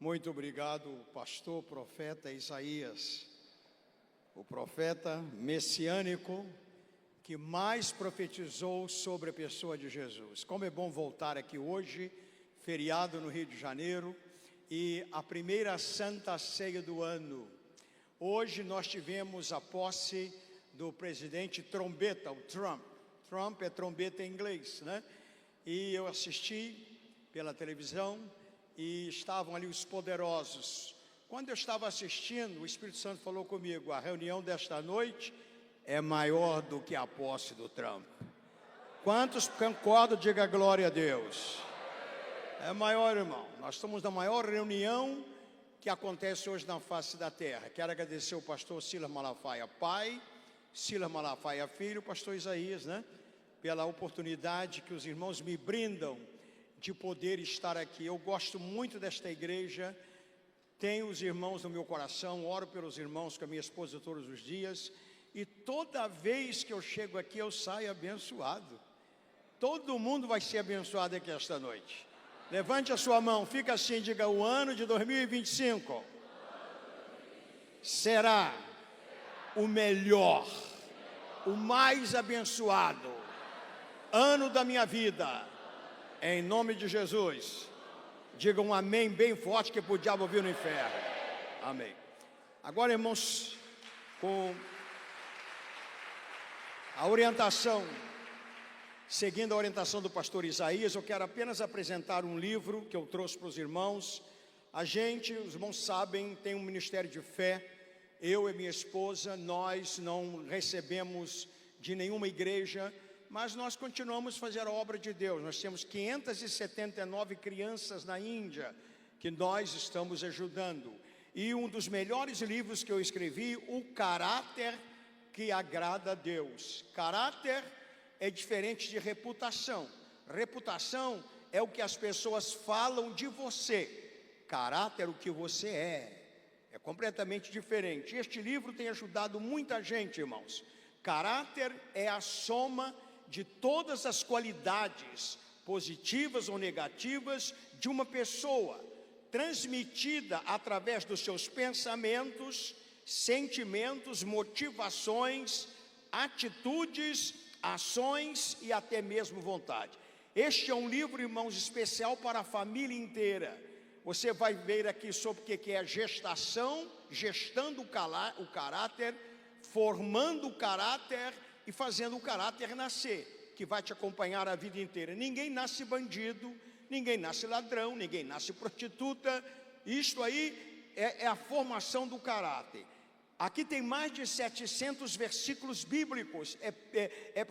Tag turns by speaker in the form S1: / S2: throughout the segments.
S1: Muito obrigado, pastor, profeta Isaías, o profeta messiânico que mais profetizou sobre a pessoa de Jesus. Como é bom voltar aqui hoje, feriado no Rio de Janeiro, e a primeira Santa Ceia do ano. Hoje nós tivemos a posse do presidente trombeta, o Trump. Trump é trombeta em inglês, né? E eu assisti pela televisão e estavam ali os poderosos. Quando eu estava assistindo, o Espírito Santo falou comigo: a reunião desta noite é maior do que a posse do Trump. Quantos concordam? Diga glória a Deus. É maior, irmão. Nós estamos na maior reunião que acontece hoje na face da terra. Quero agradecer o pastor Silas Malafaia pai, Silas Malafaia filho, o pastor Isaías, né? Pela oportunidade que os irmãos me brindam de poder estar aqui. Eu gosto muito desta igreja, tenho os irmãos no meu coração, oro pelos irmãos com a minha esposa todos os dias, e toda vez que eu chego aqui eu saio abençoado. Todo mundo vai ser abençoado aqui esta noite. Levante a sua mão, fica assim, diga: o ano de 2025 será o melhor, o mais abençoado ano da minha vida. Em nome de Jesus. Diga um amém bem forte, que o diabo viu no inferno. Amém. Agora, irmãos, com a orientação, seguindo a orientação do pastor Isaías, eu quero apenas apresentar um livro que eu trouxe para os irmãos. Os irmãos sabem, tem um ministério de fé. Eu e minha esposa, nós não recebemos de nenhuma igreja, mas nós continuamos a fazer a obra de Deus. Nós temos 579 crianças na Índia que nós estamos ajudando. E um dos melhores livros que eu escrevi, O Caráter que Agrada a Deus. Caráter é diferente de reputação. Reputação é o que as pessoas falam de você. Caráter é o que você é. É completamente diferente. Este livro tem ajudado muita gente, irmãos. Caráter é a soma de todas as qualidades, positivas ou negativas, de uma pessoa, transmitida através dos seus pensamentos, sentimentos, motivações, atitudes, ações e até mesmo vontade. Este é um livro, irmãos, especial para a família inteira. Você vai ver aqui sobre o que é a gestação, gestando o caráter, formando o caráter e fazendo o caráter nascer, que vai te acompanhar a vida inteira. Ninguém nasce bandido, ninguém nasce ladrão, ninguém nasce prostituta. Isto aí é a formação do caráter. Aqui tem mais de 700 versículos bíblicos,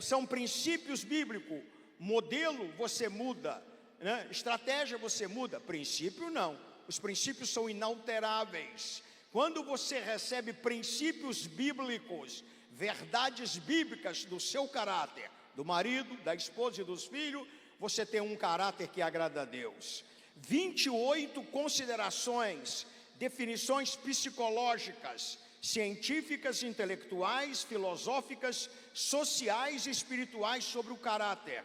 S1: são princípios bíblicos. Modelo você muda, né? Estratégia você muda, princípio não. Os princípios são inalteráveis. Quando você recebe princípios bíblicos, verdades bíblicas do seu caráter, do marido, da esposa e dos filhos, você tem um caráter que agrada a Deus. 28 considerações, definições psicológicas, científicas, intelectuais, filosóficas, sociais e espirituais sobre o caráter.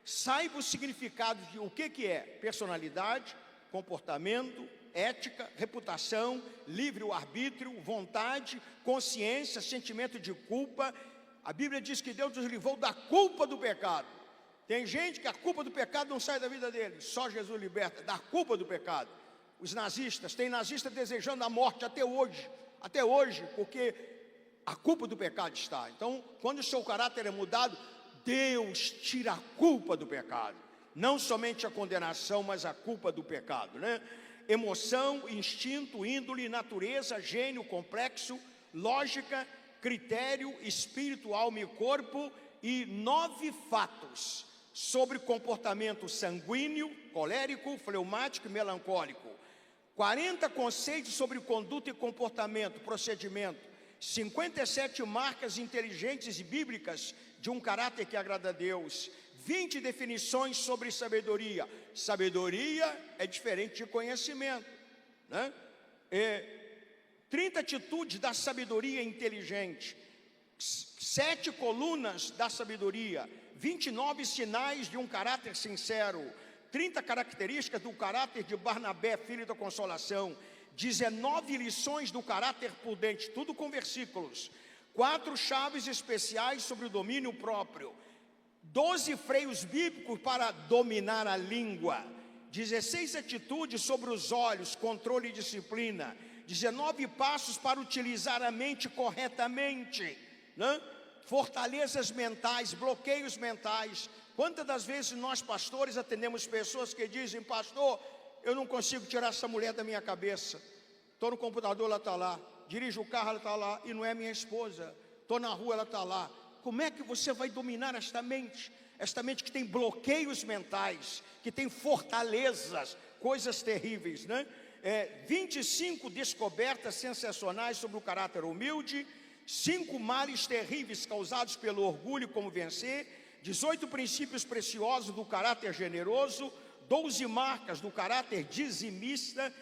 S1: Saiba o significado de o que é personalidade, comportamento, ética, reputação, livre-arbítrio, vontade, consciência, sentimento de culpa. A Bíblia diz que Deus nos livrou da culpa do pecado. Tem gente que a culpa do pecado não sai da vida dele, só Jesus liberta da culpa do pecado. Os nazistas, tem nazista desejando a morte até hoje, porque a culpa do pecado está. Então, quando o seu caráter é mudado, Deus tira a culpa do pecado. Não somente a condenação, mas a culpa do pecado, né? Emoção, instinto, índole, natureza, gênio, complexo, lógica, critério, espírito, alma e corpo, e 9 fatos sobre comportamento sanguíneo, colérico, fleumático e melancólico. 40 conceitos sobre conduta e comportamento, procedimento. 57 marcas inteligentes e bíblicas de um caráter que agrada a Deus. 20 definições sobre sabedoria. Sabedoria é diferente de conhecimento, né? 30 atitudes da sabedoria inteligente. 7 colunas da sabedoria. 29 sinais de um caráter sincero. 30 características do caráter de Barnabé, filho da consolação, 19 lições do caráter prudente, tudo com versículos, 4 chaves especiais sobre o domínio próprio, 12 freios bíblicos para dominar a língua, 16 atitudes sobre os olhos, controle e disciplina, 19 passos para utilizar a mente corretamente, né? Fortalezas mentais, bloqueios mentais. Quantas das vezes nós pastores atendemos pessoas que dizem: pastor, eu não consigo tirar essa mulher da minha cabeça, estou no computador, ela está lá, dirijo o carro, ela está lá, e não é minha esposa, estou na rua, ela está lá. Como é que você vai dominar esta mente que tem bloqueios mentais, que tem fortalezas, coisas terríveis, né? 25 descobertas sensacionais sobre o caráter humilde, 5 males terríveis causados pelo orgulho, como vencer, 18 princípios preciosos do caráter generoso, 12 marcas do caráter dizimista,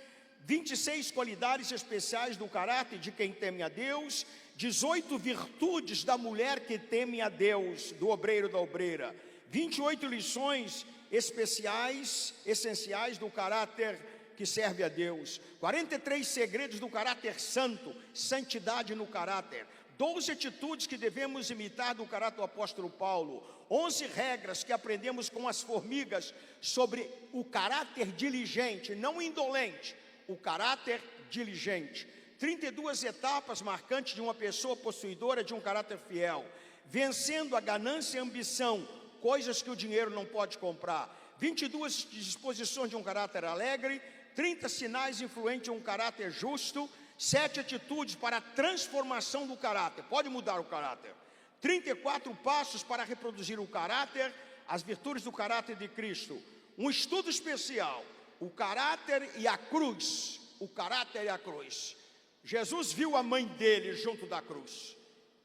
S1: 26 qualidades especiais do caráter de quem teme a Deus, 18 virtudes da mulher que teme a Deus, do obreiro da obreira, 28 lições especiais, essenciais do caráter que serve a Deus, 43 segredos do caráter santo, santidade no caráter, 12 atitudes que devemos imitar do caráter do apóstolo Paulo, 11 regras que aprendemos com as formigas sobre o caráter diligente, não indolente, o caráter diligente, 32 etapas marcantes de uma pessoa possuidora de um caráter fiel, vencendo a ganância e a ambição, coisas que o dinheiro não pode comprar, 22 disposições de um caráter alegre, 30 sinais influentes de um caráter justo, 7 atitudes para a transformação do caráter, pode mudar o caráter, 34 passos para reproduzir o caráter, as virtudes do caráter de Cristo, um estudo especial, o caráter e a cruz, o caráter e a cruz. Jesus viu a mãe dele junto da cruz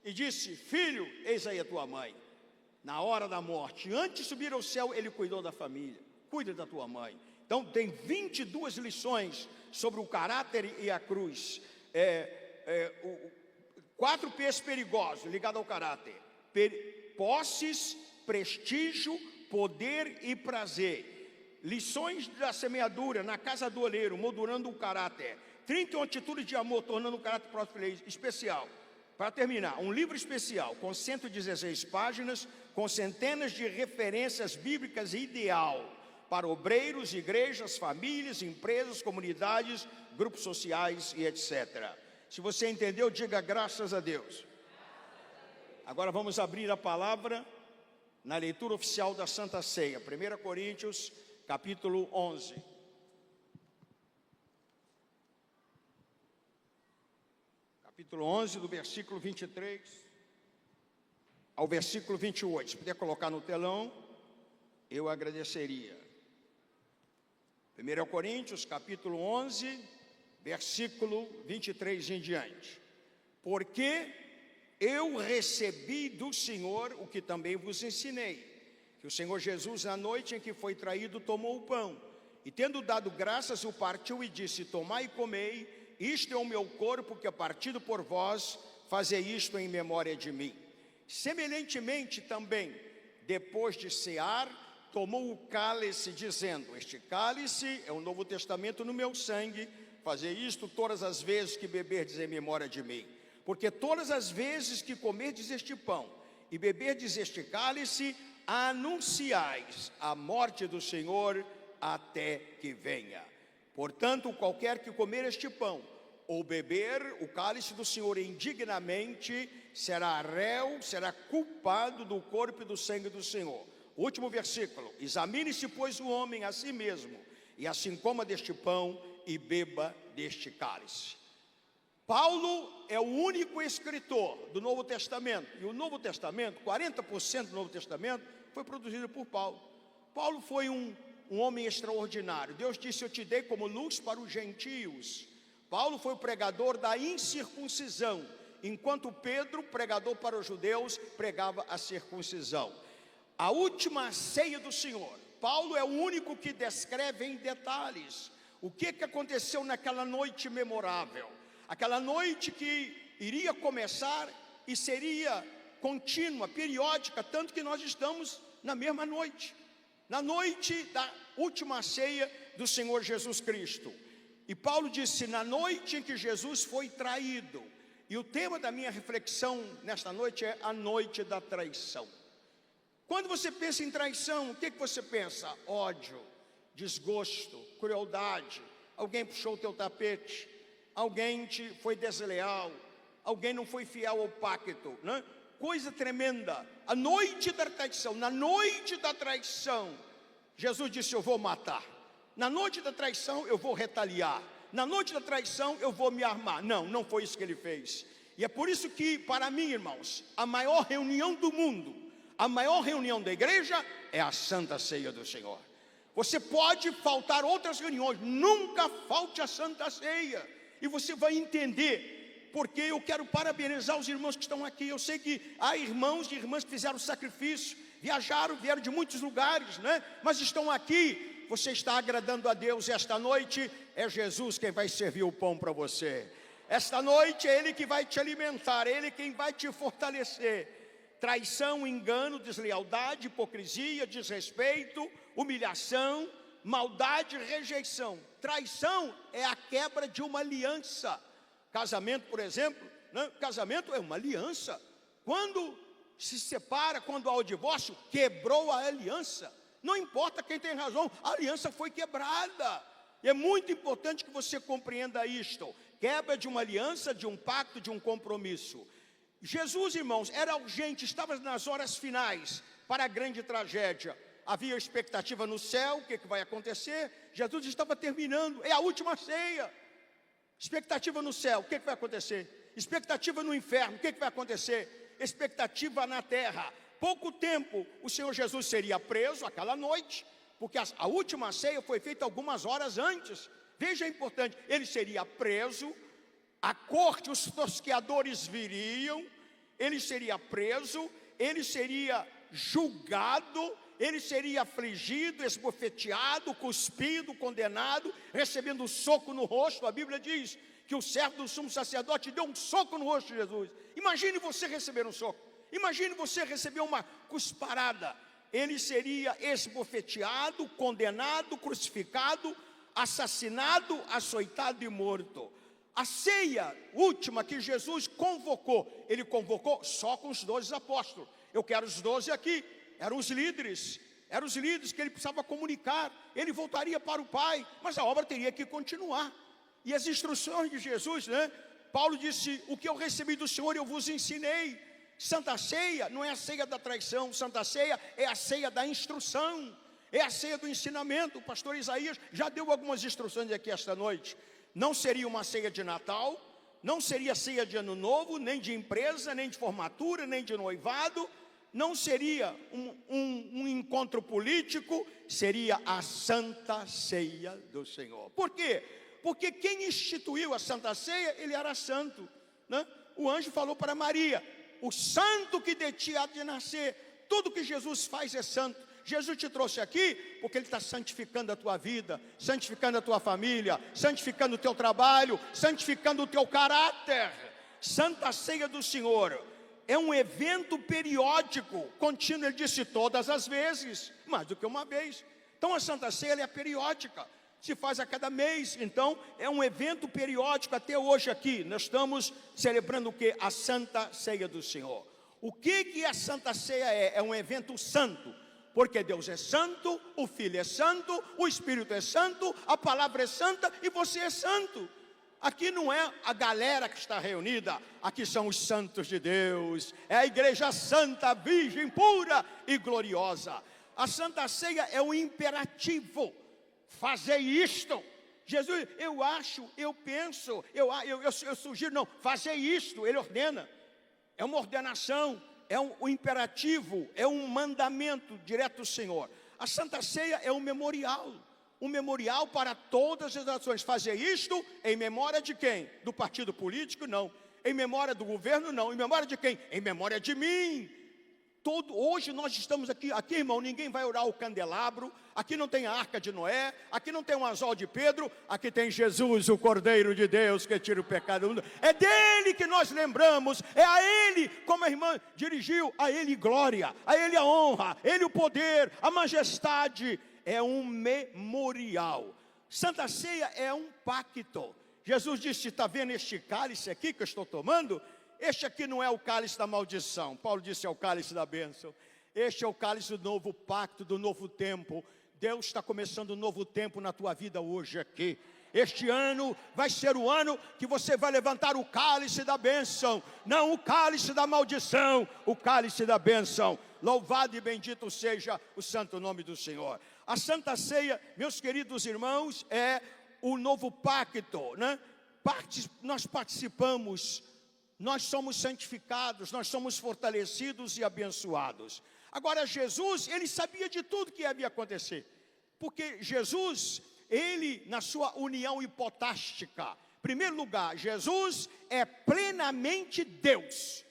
S1: e disse: filho, eis aí a tua mãe. Na hora da morte, antes de subir ao céu, ele cuidou da família, cuida da tua mãe. Então tem 22 lições sobre o caráter e a cruz. 4 P's perigosos ligados ao caráter: posses, prestígio, poder e prazer. Lições da semeadura na casa do oleiro, moldurando o caráter. 31 atitudes de amor, tornando o caráter próspero e especial. Para terminar, um livro especial com 116 páginas, com centenas de referências bíblicas ideal para obreiros, igrejas, famílias, empresas, comunidades, grupos sociais e etc. Se você entendeu, diga graças a Deus. Agora vamos abrir a palavra na leitura oficial da Santa Ceia, 1 Coríntios, capítulo 11. Capítulo 11, do versículo 23 ao versículo 28. Se puder colocar no telão, eu agradeceria. 1 Coríntios, capítulo 11, versículo 23 em diante. Porque eu recebi do Senhor o que também vos ensinei, que o Senhor Jesus, na noite em que foi traído, tomou o pão, e tendo dado graças, o partiu e disse: tomai e comei, isto é o meu corpo que é partido por vós, fazei isto em memória de mim. Semelhantemente também, depois de cear, tomou o cálice, dizendo: este cálice é o Novo Testamento no meu sangue, fazei isto todas as vezes que beberdes em memória de mim. Porque todas as vezes que comerdes este pão e beberdes este cálice, anunciais a morte do Senhor até que venha. Portanto, qualquer que comer este pão ou beber o cálice do Senhor indignamente, será réu, será culpado do corpo e do sangue do Senhor. Último versículo: examine-se, pois, o homem a si mesmo, e assim coma deste pão e beba deste cálice. Paulo é o único escritor do Novo Testamento, e o Novo Testamento, 40% do Novo Testamento, foi produzido por Paulo. Paulo foi um homem extraordinário. Deus disse: eu te dei como luz para os gentios. Paulo foi o pregador da incircuncisão, enquanto Pedro, pregador para os judeus, pregava a circuncisão. A última ceia do Senhor, Paulo é o único que descreve em detalhes o que aconteceu naquela noite memorável, aquela noite que iria começar e seria contínua, periódica, tanto que nós estamos na mesma noite. na noite da última ceia do Senhor Jesus Cristo. E Paulo disse, na noite em que Jesus foi traído. E o tema da minha reflexão nesta noite é a noite da traição. Quando você pensa em traição, o que você pensa? Ódio, desgosto, crueldade. Alguém puxou o teu tapete, alguém te foi desleal, alguém não foi fiel ao pacto, né? Coisa tremenda. A noite da traição, na noite da traição, Jesus disse, eu vou matar. Na noite da traição eu vou retaliar. Na noite da traição eu vou me armar. Não, não foi isso que ele fez. E é por isso que, para mim, irmãos, a maior reunião do mundo, a maior reunião da igreja é a Santa Ceia do Senhor. Você pode faltar outras reuniões, nunca falte a Santa Ceia. E você vai entender, porque eu quero parabenizar os irmãos que estão aqui. Eu sei que há irmãos e irmãs que fizeram sacrifício, viajaram, vieram de muitos lugares, né? Mas estão aqui. Você está agradando a Deus. Esta noite é Jesus quem vai servir o pão para você. Esta noite é Ele que vai te alimentar, é Ele quem vai te fortalecer. Traição, engano, deslealdade, hipocrisia, desrespeito, humilhação, maldade, rejeição. Traição é a quebra de uma aliança. Casamento, por exemplo, né? Casamento é uma aliança. Quando se separa, quando há o divórcio, quebrou a aliança. Não importa quem tem razão, a aliança foi quebrada. E é muito importante que você compreenda isto. Quebra de uma aliança, de um pacto, de um compromisso. Jesus, irmãos, era urgente, estava nas horas finais para a grande tragédia. Havia expectativa no céu, o que vai acontecer? Jesus estava terminando, é a última ceia. Expectativa no céu, o que vai acontecer? Expectativa no inferno, o que vai acontecer? Expectativa na terra. Pouco tempo o Senhor Jesus seria preso aquela noite, porque a última ceia foi feita algumas horas antes. Veja, é importante, ele seria preso, a corte, os tosqueadores viriam, ele seria preso, ele seria julgado, ele seria afligido, esbofeteado, cuspido, condenado, recebendo um soco no rosto. A Bíblia diz que o servo do sumo sacerdote deu um soco no rosto de Jesus. Imagine você receber um soco, imagine você receber uma cusparada. Ele seria esbofeteado, condenado, crucificado, assassinado, açoitado e morto. A ceia última que Jesus convocou, ele convocou só com os 12 apóstolos. Eu quero os 12 aqui, eram os líderes que ele precisava comunicar. Ele voltaria para o Pai, mas a obra teria que continuar. E as instruções de Jesus, né? Paulo disse, o que eu recebi do Senhor eu vos ensinei. Santa Ceia não é a ceia da traição, Santa Ceia é a ceia da instrução, é a ceia do ensinamento. O pastor Isaías já deu algumas instruções aqui esta noite. Não seria uma ceia de Natal, não seria ceia de Ano Novo, nem de empresa, nem de formatura, nem de noivado, não seria um encontro político, seria a Santa Ceia do Senhor. Por quê? Porque quem instituiu a Santa Ceia, ele era santo, né? O anjo falou para Maria, o santo que de ti há de nascer. Tudo que Jesus faz é santo. Jesus te trouxe aqui porque Ele está santificando a tua vida, santificando a tua família, santificando o teu trabalho, santificando o teu caráter. Santa Ceia do Senhor é um evento periódico, contínuo. Ele disse todas as vezes, mais do que uma vez. Então a Santa Ceia ela é periódica, se faz a cada mês. Então é um evento periódico. Até hoje aqui nós estamos celebrando o que? A Santa Ceia do Senhor. O que a Santa Ceia é? É um evento santo. Porque Deus é santo, o Filho é santo, o Espírito é santo, a palavra é santa e você é santo. Aqui não é a galera que está reunida, aqui são os santos de Deus. É a igreja santa, virgem, pura e gloriosa. A Santa Ceia é um imperativo. Fazer isto. Jesus, eu acho, eu penso, eu sugiro, não, fazer isto, Ele ordena. É uma ordenação. É um imperativo, é um mandamento direto do Senhor. A Santa Ceia é um memorial para todas as nações. Fazer isto em memória de quem? Do partido político? Não. Em memória do governo? Não. Em memória de quem? Em memória de mim. Hoje nós estamos aqui, irmão, ninguém vai orar o candelabro, aqui não tem a arca de Noé, aqui não tem um anzol de Pedro, aqui tem Jesus, o Cordeiro de Deus, que tira o pecado do mundo. É dele que nós lembramos, é a ele, como a irmã dirigiu, a ele glória, a ele a honra, a ele o poder, a majestade. É um memorial. Santa Ceia é um pacto. Jesus disse: está vendo este cálice aqui que eu estou tomando? Este aqui não é o cálice da maldição. Paulo disse: é o cálice da bênção. Este é o cálice do novo pacto, do novo tempo. Deus está começando um novo tempo na tua vida hoje aqui. Este ano vai ser o ano que você vai levantar o cálice da bênção, não o cálice da maldição, o cálice da bênção. Louvado e bendito seja o santo nome do Senhor. A Santa Ceia, meus queridos irmãos, é o novo pacto, né? Nós participamos, nós somos santificados, nós somos fortalecidos e abençoados. Agora Jesus, ele sabia de tudo que ia acontecer, porque Jesus, ele na sua união hipotástica, em primeiro lugar, Jesus é plenamente Deus,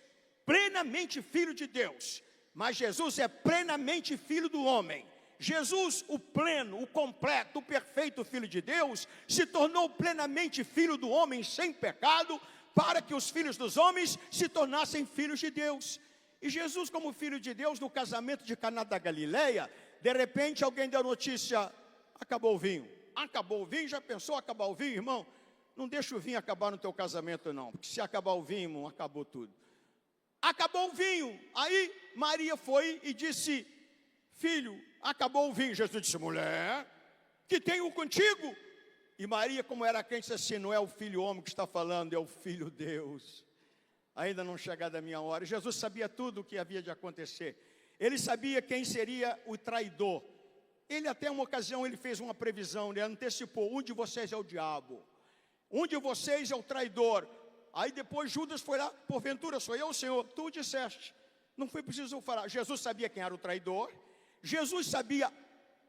S1: plenamente Filho de Deus, mas Jesus é plenamente Filho do homem. Jesus, o pleno, o completo, o perfeito Filho de Deus, se tornou plenamente Filho do homem sem pecado, para que os filhos dos homens se tornassem filhos de Deus. E Jesus, como Filho de Deus, no casamento de Caná da Galileia, de repente alguém deu notícia: acabou o vinho. Acabou o vinho, já pensou acabar o vinho, irmão? Não deixa o vinho acabar no teu casamento não, porque se acabar o vinho, irmão, acabou tudo. Acabou o vinho. Aí Maria foi e disse: filho, acabou o vinho. Jesus disse: mulher, que tenho contigo? E Maria, como era crente, disse assim: não é o filho homem que está falando, é o filho Deus. Ainda não chegada a minha hora. Jesus sabia tudo o que havia de acontecer. Ele sabia quem seria o traidor. Ele até uma ocasião, ele fez uma previsão, ele antecipou: um de vocês é o diabo, um de vocês é o traidor. Aí depois Judas foi lá: porventura sou eu, Senhor? Tu o disseste. Não foi preciso falar. Jesus sabia quem era o traidor. Jesus sabia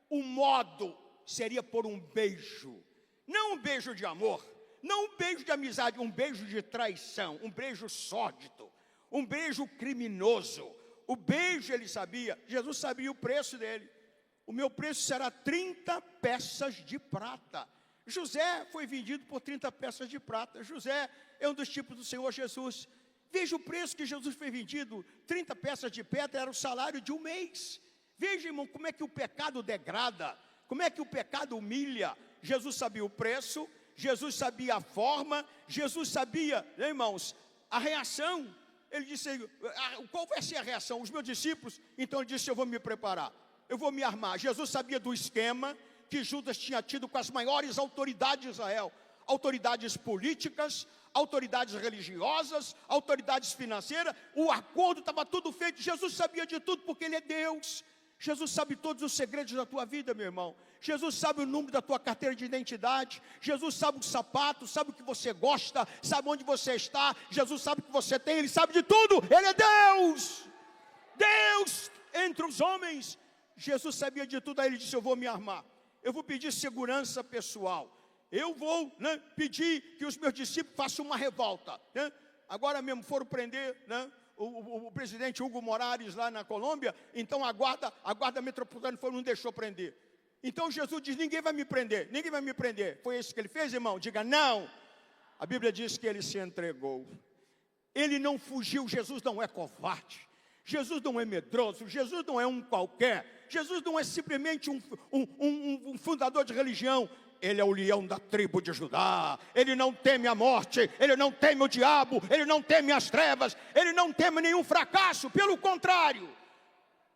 S1: o modo, seria por um beijo. Não um beijo de amor, não um beijo de amizade, um beijo de traição, um beijo sórdido, um beijo criminoso. O beijo ele sabia. Jesus sabia o preço dele. O meu preço será 30 peças de prata. José foi vendido por 30 peças de prata. José é um dos tipos do Senhor Jesus. Veja o preço que Jesus foi vendido: 30 peças de pedra era o salário de um mês. Veja, irmão, como é que o pecado degrada, como é que o pecado humilha. Jesus sabia o preço, Jesus sabia a forma, Jesus sabia, né, irmãos, a reação. Ele disse: qual vai ser a reação? Os meus discípulos. Então ele disse: eu vou me preparar, eu vou me armar. Jesus sabia do esquema que Judas tinha tido com as maiores autoridades de Israel, autoridades políticas, autoridades religiosas, autoridades financeiras. O acordo estava tudo feito. Jesus sabia de tudo, porque ele é Deus. Jesus sabe todos os segredos da tua vida, meu irmão. Jesus sabe o número da tua carteira de identidade. Jesus sabe o sapato, sabe o que você gosta, sabe onde você está. Jesus sabe o que você tem, ele sabe de tudo. Ele é Deus. Deus entre os homens. Jesus sabia de tudo. Aí ele disse: eu vou me armar, eu vou pedir segurança pessoal, eu vou, né, pedir que os meus discípulos façam uma revolta, né? Agora mesmo foram prender, né, o presidente Hugo Morales lá na Colômbia. Então a guarda metropolitana não deixou prender. Então Jesus diz: ninguém vai me prender, ninguém vai me prender. Foi isso que ele fez, irmão? Diga não. A Bíblia diz que ele se entregou. Ele não fugiu. Jesus não é covarde, Jesus não é medroso, Jesus não é um qualquer, Jesus não é simplesmente um fundador de religião. Ele é o leão da tribo de Judá. Ele não teme a morte, ele não teme o diabo, ele não teme as trevas, ele não teme nenhum fracasso. Pelo contrário,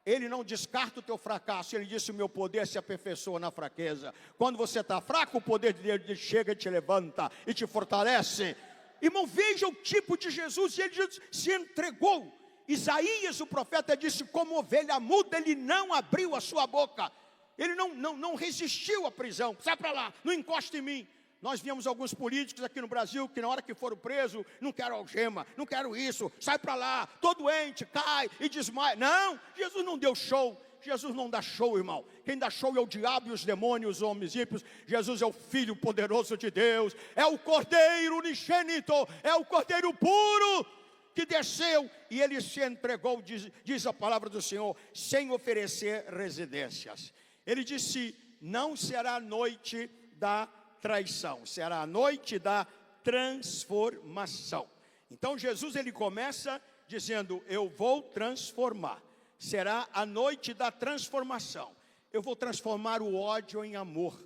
S1: ele não descarta o teu fracasso. Ele disse: o meu poder se aperfeiçoa na fraqueza. Quando você está fraco, o poder de Deus chega e te levanta e te fortalece. Irmão, veja o tipo de Jesus. E ele se entregou. Isaías, o profeta, disse: como ovelha muda, ele não abriu a sua boca. Ele não resistiu à prisão. Sai para lá, não encosta em mim. Nós vimos alguns políticos aqui no Brasil que na hora que foram presos: não quero algema, não quero isso, sai para lá, tô doente, cai e desmaia. Não, Jesus não deu show. Jesus não dá show, irmão. Quem dá show é o diabo e os demônios, os homens ímpios. Jesus é o Filho poderoso de Deus, é o Cordeiro unigênito, é o Cordeiro puro. que desceu e ele se entregou, diz a palavra do Senhor, sem oferecer residências. Ele disse: não será a noite da traição, será a noite da transformação. Então Jesus ele começa dizendo: eu vou transformar. Será a noite da transformação. Eu vou transformar o ódio em amor.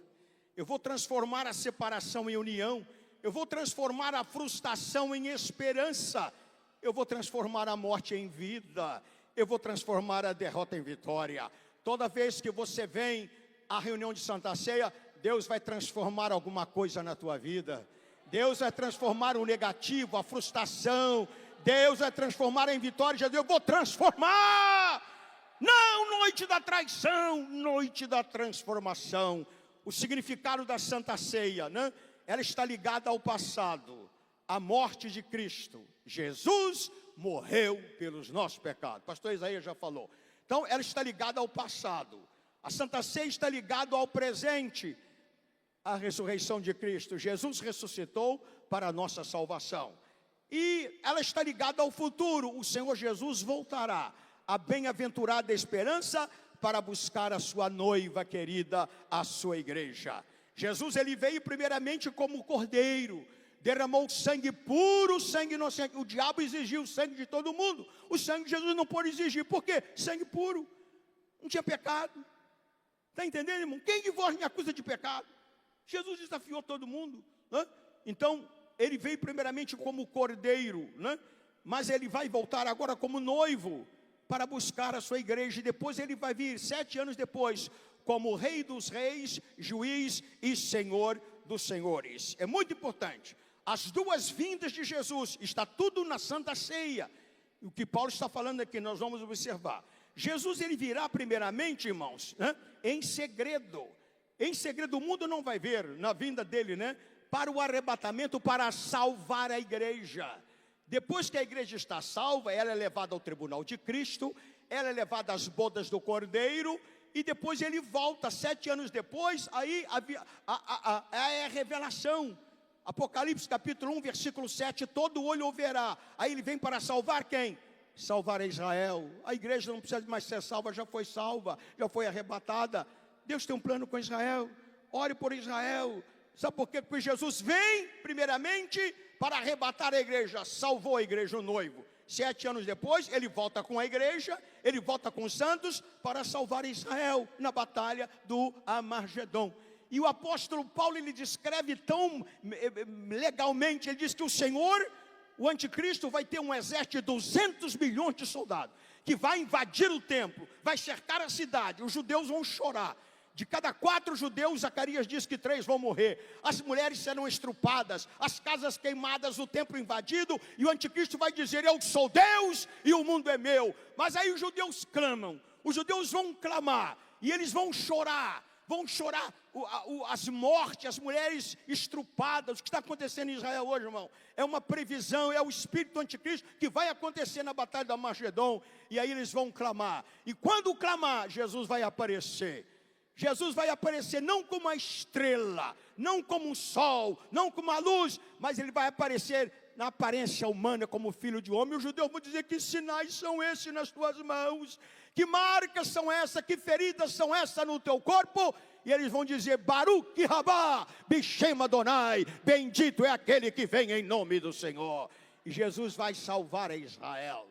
S1: Eu vou transformar a separação em união. Eu vou transformar a frustração em esperança. Eu vou transformar a morte em vida. Eu vou transformar a derrota em vitória. Toda vez que você vem à reunião de Santa Ceia, Deus vai transformar alguma coisa na tua vida. Deus vai transformar o negativo, a frustração. Deus vai transformar em vitória. Eu vou transformar. Não noite da traição, noite da transformação. O significado da Santa Ceia, né? Ela está ligada ao passado, à morte de Cristo. Jesus morreu pelos nossos pecados. Pastor Isaías já falou. Então, ela está ligada ao passado. A Santa Ceia está ligada ao presente, a ressurreição de Cristo. Jesus ressuscitou para a nossa salvação. E ela está ligada ao futuro. O Senhor Jesus voltará. A bem-aventurada esperança para buscar a sua noiva querida, a sua igreja. Jesus ele veio primeiramente como cordeiro, derramou sangue puro, sangue inocente. O diabo exigiu o sangue de todo mundo. O sangue de Jesus não pôde exigir. Por quê? Sangue puro. Não tinha pecado. Está entendendo, irmão? Quem de vós me acusa de pecado? Jesus desafiou todo mundo, né? Então, ele veio primeiramente como cordeiro, né? Mas ele vai voltar agora como noivo para buscar a sua igreja. E depois ele vai vir 7 anos depois como Rei dos Reis, Juiz e Senhor dos Senhores. É muito importante. As duas vindas de Jesus, está tudo na Santa Ceia. O que Paulo está falando aqui, nós vamos observar. Jesus ele virá primeiramente, irmãos, né? Em segredo. Em segredo, o mundo não vai ver na vinda dele, né? Para o arrebatamento, para salvar a igreja. Depois que a igreja está salva, ela é levada ao tribunal de Cristo, ela é levada às bodas do Cordeiro, e depois ele volta 7 anos depois. Aí é a revelação. Apocalipse capítulo 1, versículo 7, todo olho o verá. Aí ele vem para salvar quem? Salvar a Israel. A igreja não precisa mais ser salva, já foi salva, já foi arrebatada. Deus tem um plano com Israel. Ore por Israel. Sabe por quê? Porque Jesus vem primeiramente para arrebatar a igreja. Salvou a igreja, o noivo. 7 anos depois, ele volta com a igreja, ele volta com os santos para salvar Israel na batalha do Armagedon. E o apóstolo Paulo, ele descreve tão legalmente, ele diz que o Senhor, o anticristo, vai ter um exército de 200 milhões de soldados, que vai invadir o templo, vai cercar a cidade, os judeus vão chorar. De cada 4 judeus, Zacarias diz que 3 vão morrer. As mulheres serão estrupadas, as casas queimadas, o templo invadido. E o anticristo vai dizer: eu sou Deus e o mundo é meu. Mas aí os judeus clamam, os judeus vão clamar, e eles vão chorar as mortes, as mulheres estrupadas. O que está acontecendo em Israel hoje, irmão? É uma previsão, é o espírito do anticristo que vai acontecer na batalha do Armagedon. E aí eles vão clamar. E quando clamar, Jesus vai aparecer. Jesus vai aparecer não como uma estrela, não como um sol, não como uma luz, mas ele vai aparecer na aparência humana como filho de homem. Os judeus vão dizer: que sinais são esses nas tuas mãos? Que marcas são essas? Que feridas são essas no teu corpo? E eles vão dizer: Baruch Rabá, Bishem Adonai, bendito é aquele que vem em nome do Senhor. E Jesus vai salvar a Israel.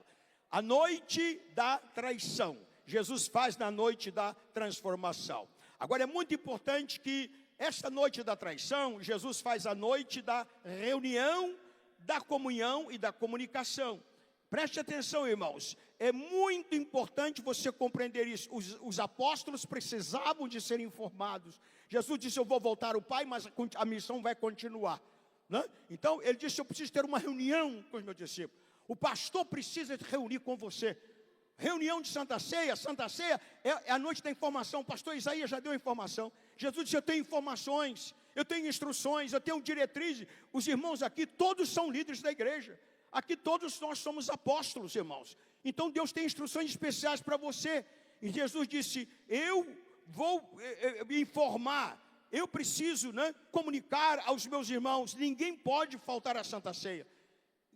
S1: A noite da traição, Jesus faz na noite da transformação. Agora é muito importante que esta noite da traição, Jesus faz a noite da reunião, da comunhão e da comunicação. Preste atenção, irmãos, é muito importante você compreender isso. Os apóstolos precisavam de ser informados. Jesus disse: eu vou voltar ao Pai, mas a missão vai continuar, né? Então ele disse: eu preciso ter uma reunião com os meus discípulos. O pastor precisa se reunir com você. Reunião de Santa Ceia é a noite da informação. O pastor Isaías já deu informação. Jesus disse: eu tenho informações, eu tenho instruções, eu tenho diretrizes. Os irmãos aqui, todos são líderes da igreja. Aqui todos nós somos apóstolos, irmãos. Então Deus tem instruções especiais para você. E Jesus disse: eu vou informar, eu preciso, né, comunicar aos meus irmãos. Ninguém pode faltar à Santa Ceia.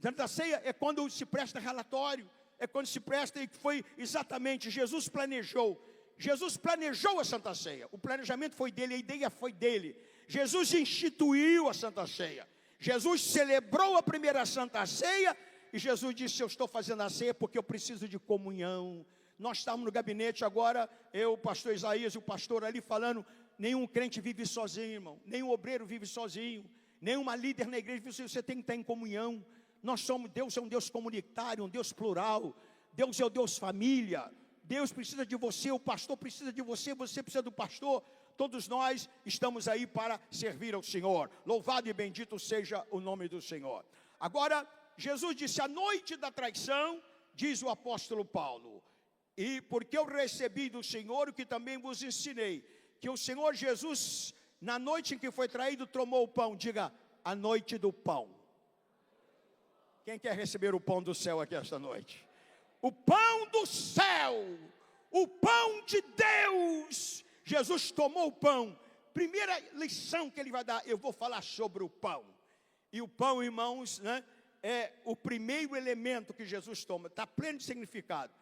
S1: Santa Ceia é quando se presta relatório, é quando se presta, e foi exatamente, Jesus planejou a Santa Ceia, o planejamento foi dele, a ideia foi dele. Jesus instituiu a Santa Ceia, Jesus celebrou a primeira Santa Ceia, e Jesus disse: eu estou fazendo a ceia porque eu preciso de comunhão. Nós estamos no gabinete agora, eu, o pastor Isaías e o pastor ali falando, nenhum crente vive sozinho, irmão, nenhum obreiro vive sozinho, nenhuma líder na igreja vive sozinho, você tem que estar em comunhão. Deus é um Deus comunitário, um Deus plural, Deus é o Deus família, Deus precisa de você, o pastor precisa de você, você precisa do pastor, todos nós estamos aí para servir ao Senhor. Louvado e bendito seja o nome do Senhor. Agora, Jesus disse: a noite da traição, diz o apóstolo Paulo, e porque eu recebi do Senhor o que também vos ensinei, que o Senhor Jesus, na noite em que foi traído, tomou o pão. Diga: a noite do pão. Quem quer receber o pão do céu aqui esta noite? O pão do céu, o pão de Deus. Jesus tomou o pão. Primeira lição que ele vai dar, eu vou falar sobre o pão. E o pão, irmãos, né, é o primeiro elemento que Jesus toma, está pleno de significado.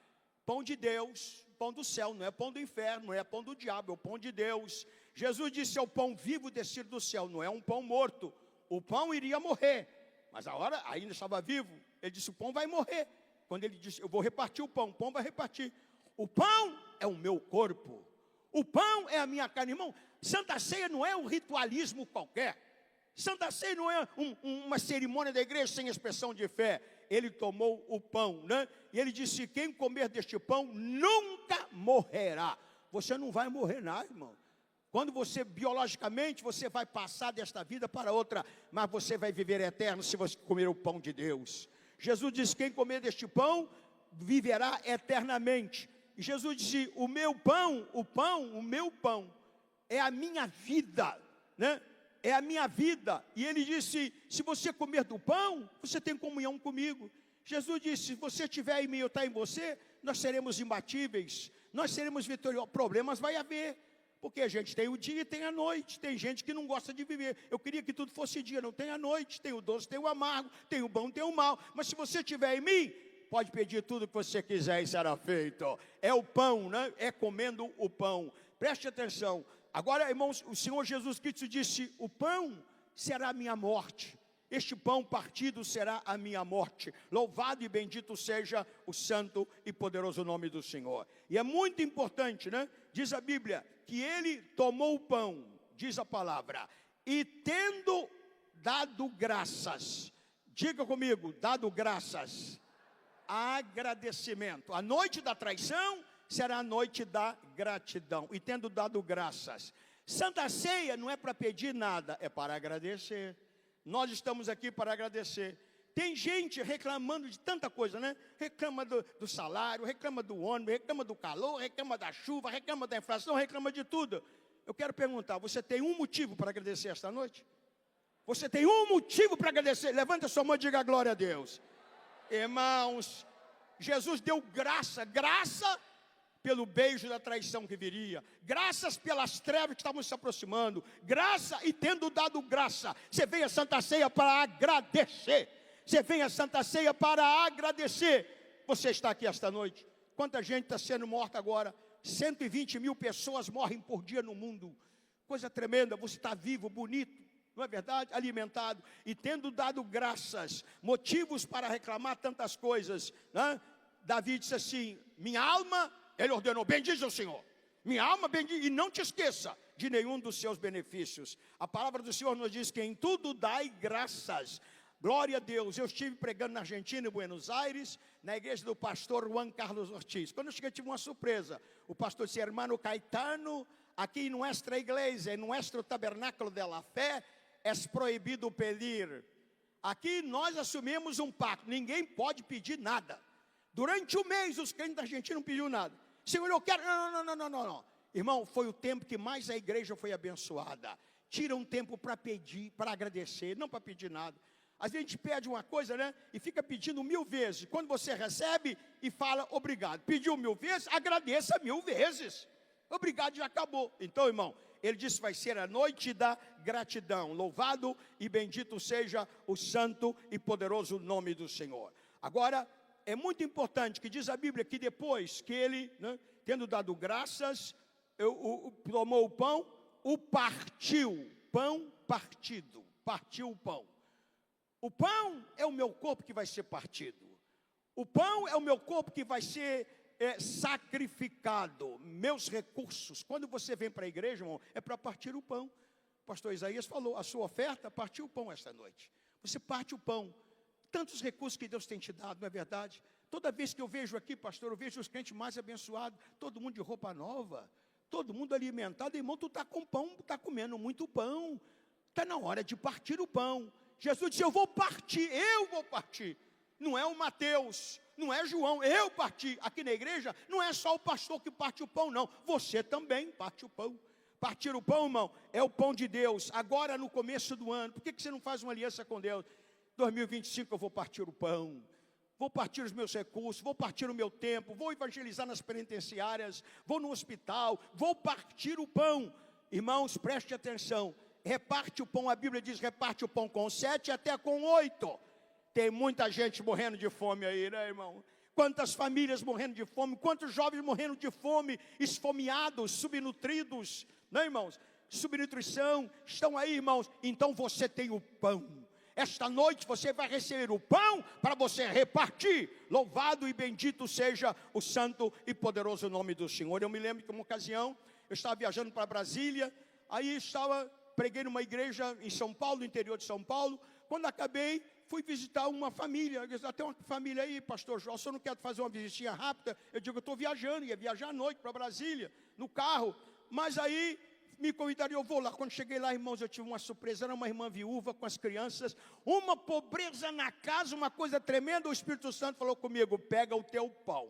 S1: Pão de Deus, pão do céu, não é pão do inferno, não é pão do diabo, é o pão de Deus. Jesus disse: é o pão vivo descido do céu, não é um pão morto. O pão iria morrer, mas a hora ainda estava vivo. Ele disse: o pão vai morrer. Quando ele disse: eu vou repartir o pão vai repartir. O pão é o meu corpo, o pão é a minha carne. Irmão, Santa Ceia não é um ritualismo qualquer. Santa Ceia não é uma cerimônia da igreja sem expressão de fé. Ele tomou o pão, né? E ele disse: quem comer deste pão nunca morrerá. Você não vai morrer nada, irmão. Quando você, biologicamente, você vai passar desta vida para outra, mas você vai viver eterno se você comer o pão de Deus. Jesus disse: quem comer deste pão, viverá eternamente. E Jesus disse: o meu pão, o meu pão, é a minha vida, né? É a minha vida. E ele disse: se você comer do pão, você tem comunhão comigo. Jesus disse: se você estiver em mim, eu estar em você, nós seremos imbatíveis, nós seremos vitoriosos. Problemas vai haver, porque a gente tem o dia e tem a noite. Tem gente que não gosta de viver. Eu queria que tudo fosse dia, não tem a noite. Tem o doce, tem o amargo, tem o bom, tem o mal. Mas se você estiver em mim, pode pedir tudo que você quiser e será feito. É o pão, né? É comendo o pão. Preste atenção. Agora, irmãos, o Senhor Jesus Cristo disse: o pão será a minha morte. Este pão partido será a minha morte. Louvado e bendito seja o santo e poderoso nome do Senhor. E é muito importante, né? Diz a Bíblia que ele tomou o pão, diz a palavra, e tendo dado graças, diga comigo, dado graças, agradecimento. A noite da traição será a noite da gratidão, e tendo dado graças. Santa Ceia não é para pedir nada, é para agradecer. Nós estamos aqui para agradecer. Tem gente reclamando de tanta coisa, né? Reclama do salário, reclama do ônibus, reclama do calor, reclama da chuva, reclama da inflação, reclama de tudo. Eu quero perguntar: você tem um motivo para agradecer esta noite? Você tem um motivo para agradecer? Levanta a sua mão e diga glória a Deus. Irmãos, Jesus deu graça pelo beijo da traição que viria, graças pelas trevas que estavam se aproximando, graça, e tendo dado graça, você vem à Santa Ceia para agradecer, você vem à Santa Ceia para agradecer. Você está aqui esta noite, quanta gente está sendo morta agora? 120 mil pessoas morrem por dia no mundo, coisa tremenda. Você está vivo, bonito, não é verdade? Alimentado, e tendo dado graças, motivos para reclamar tantas coisas, né? Davi disse assim: minha alma, ele ordenou, bendize o Senhor, minha alma bendize, e não te esqueça de nenhum dos seus benefícios. A palavra do Senhor nos diz que em tudo dai graças. Glória a Deus. Eu estive pregando na Argentina, em Buenos Aires, na igreja do pastor Juan Carlos Ortiz. Quando eu cheguei, tive uma surpresa. O pastor disse: hermano Caetano, aqui em nuestra igreja, em nuestro tabernáculo de la fé, é proibido pedir. Aqui nós assumimos um pacto, ninguém pode pedir nada. Durante um mês os crentes da Argentina não pediram nada. Senhor, eu quero, não. Irmão, foi o tempo que mais a igreja foi abençoada. Tira um tempo para pedir, para agradecer, não para pedir nada. Às vezes a gente pede uma coisa, né? E fica pedindo 1000 vezes. Quando você recebe e fala obrigado. Pediu 1000 vezes, agradeça 1000 vezes. Obrigado, já acabou. Então, irmão, Ele disse: vai ser a noite da gratidão. Louvado e bendito seja o santo e poderoso nome do Senhor. Agora, é muito importante que diz a Bíblia que depois que ele, tendo dado graças, tomou o pão, o partiu, pão partido, partiu o pão. O pão é o meu corpo que vai ser partido. O pão é o meu corpo que vai ser sacrificado. Meus recursos. Quando você vem para a igreja, irmão, é para partir o pão. O pastor Isaías falou: a sua oferta, partiu o pão esta noite. Você parte o pão. Tantos recursos que Deus tem te dado, não é verdade? Toda vez que eu vejo aqui, pastor, eu vejo os crentes mais abençoados, todo mundo de roupa nova, todo mundo alimentado. Irmão, tu está com pão, está comendo muito pão. Está na hora de partir o pão. Jesus disse: eu vou partir. Não é o Mateus, não é João, eu parti. Aqui na igreja não é só o pastor que parte o pão, não. Você também parte o pão. Partir o pão, irmão, é o pão de Deus. Agora no começo do ano, por que você não faz uma aliança com Deus? 2025 eu vou partir o pão, vou partir os meus recursos, vou partir o meu tempo, vou evangelizar nas penitenciárias, vou no hospital, vou partir o pão. Irmãos, preste atenção, reparte o pão, a Bíblia diz: reparte o pão com 7 até com 8. Tem muita gente morrendo de fome aí, né, irmão? Quantas famílias morrendo de fome, quantos jovens morrendo de fome, esfomeados, subnutridos, né, irmãos? Subnutrição, estão aí, irmãos. Então você tem o pão. Esta noite você vai receber o pão para você repartir. Louvado e bendito seja o santo e poderoso nome do Senhor. Eu me lembro que uma ocasião, eu estava viajando para Brasília, aí preguei numa igreja em São Paulo, no interior de São Paulo. Quando acabei, fui visitar uma família. Eu disse: tem uma família aí, pastor João, se eu não quero fazer uma visitinha rápida. Eu digo: eu estou viajando, ia viajar à noite para Brasília, no carro. Mas aí me convidaram e eu vou lá. Quando cheguei lá, irmãos, eu tive uma surpresa. Era uma irmã viúva com as crianças, uma pobreza na casa, uma coisa tremenda. O Espírito Santo falou comigo: pega o teu pão,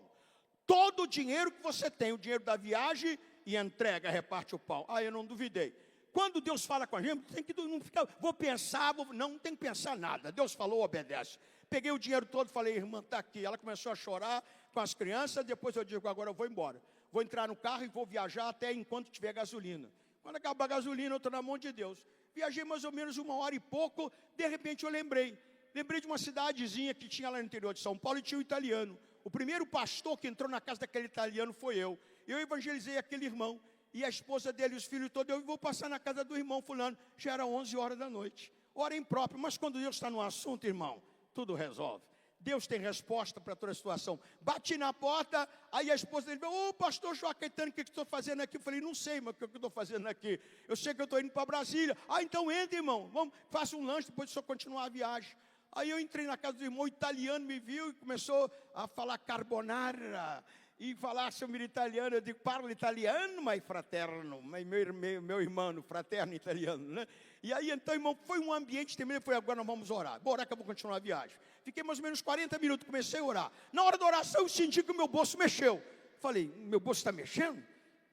S1: todo o dinheiro que você tem, o dinheiro da viagem, e entrega, reparte o pão. Aí eu não duvidei. Quando Deus fala com a gente, tem que não ficar, vou pensar, não tem que pensar nada. Deus falou, obedece. Peguei o dinheiro todo, falei: irmã, está aqui. Ela começou a chorar com as crianças. Depois eu digo: agora eu vou embora. Vou entrar no carro e vou viajar até enquanto tiver gasolina. Quando acabar a gasolina, eu estou na mão de Deus. Viajei mais ou menos 1 hora e pouco. De repente eu lembrei de uma cidadezinha que tinha lá no interior de São Paulo, e tinha um italiano. O primeiro pastor que entrou na casa daquele italiano foi eu. Eu evangelizei aquele irmão. E a esposa dele, os filhos todos. Eu vou passar na casa do irmão fulano. Já era 11 horas da noite. Hora imprópria. Mas quando Deus está no assunto, irmão, tudo resolve. Deus tem resposta para toda a situação. Bati na porta, aí a esposa dele falou: ô pastor João Caetano, o que estou fazendo aqui? Eu falei: não sei, mas o que eu estou fazendo aqui? Eu sei que eu estou indo para Brasília. Então entra, irmão, vamos, faça um lanche, depois só continuar a viagem. Aí eu entrei na casa do irmão, o italiano me viu e começou a falar carbonara. E falar sobre italiano, eu digo: parlo italiano, mas fraterno, meu irmão, fraterno italiano, né? E aí, então, irmão, foi um ambiente tremendo. Foi: agora nós vamos orar. Vou orar que eu vou continuar a viagem. Fiquei mais ou menos 40 minutos, comecei a orar. Na hora da oração, eu senti que o meu bolso mexeu. Falei: meu bolso está mexendo?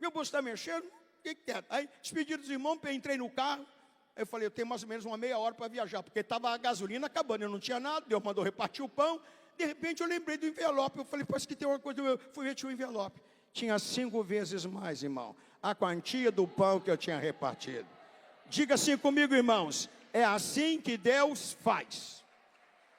S1: Meu bolso está mexendo? O que é? Aí, despedi dos irmãos, entrei no carro. Aí eu falei: eu tenho mais ou menos uma meia hora para viajar, porque estava a gasolina acabando, eu não tinha nada. Deus mandou repartir o pão. De repente eu lembrei do envelope. Eu falei: parece que tem uma coisa. Eu fui ver, tinha um envelope. Tinha 5 vezes mais, irmão, a quantia do pão que eu tinha repartido. Diga assim comigo, irmãos: é assim que Deus faz.